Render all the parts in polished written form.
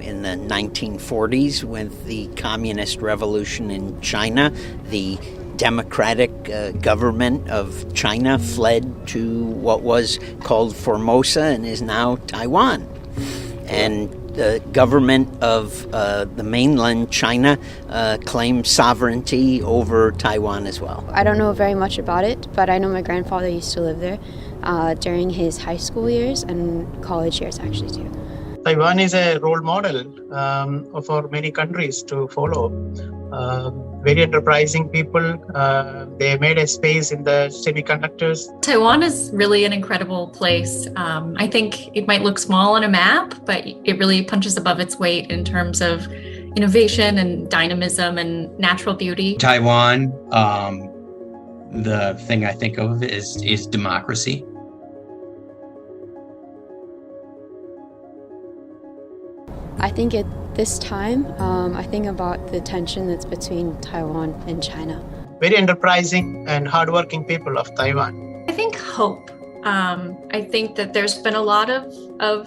In the 1940s, with the communist revolution in China, the democratic government of China fled to what was called Formosa and is now Taiwan. And the government of the mainland China claims sovereignty over Taiwan as well. I don't know very much about it, but I know my grandfather used to live there during his high school years and college years actually too. Taiwan is a role model for many countries to follow. Very enterprising people. They made a space in the semiconductors. Taiwan is really an incredible place. I think it might look small on a map, but it really punches above its weight in terms of innovation and dynamism and natural beauty. Taiwan, the thing I think of is democracy. I think at this time, I think about the tension that's between Taiwan and China. Very enterprising and hardworking people of Taiwan. I think hope. I think that there's been a lot of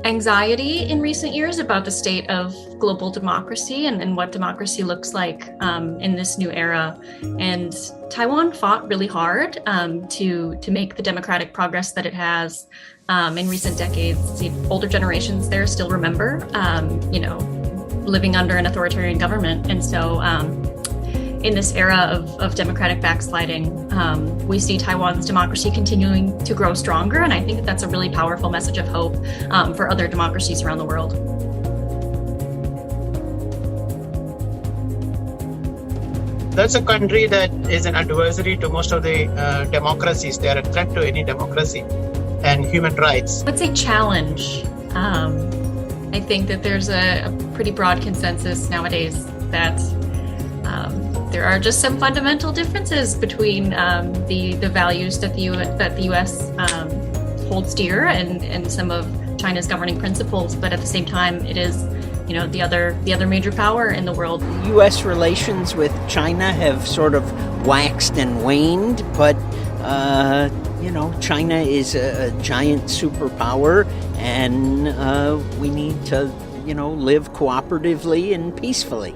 anxiety in recent years about the state of global democracy and what democracy looks like in this new era. And Taiwan fought really hard to make the democratic progress that it has in recent decades. The older generations there still remember, living under an authoritarian government. And so in this era of democratic backsliding, we see Taiwan's democracy continuing to grow stronger. And I think that's a really powerful message of hope for other democracies around the world. That's a country that is an adversary to most of the democracies. They are a threat to any democracy and human rights. I would say challenge. I think that there's a pretty broad consensus nowadays that there are just some fundamental differences between the values that the U.S. holds dear and some of China's governing principles. But at the same time, it is the other major power in the world. U.S. relations with China have sort of waxed and waned, but China is a giant superpower, and we need to live cooperatively and peacefully.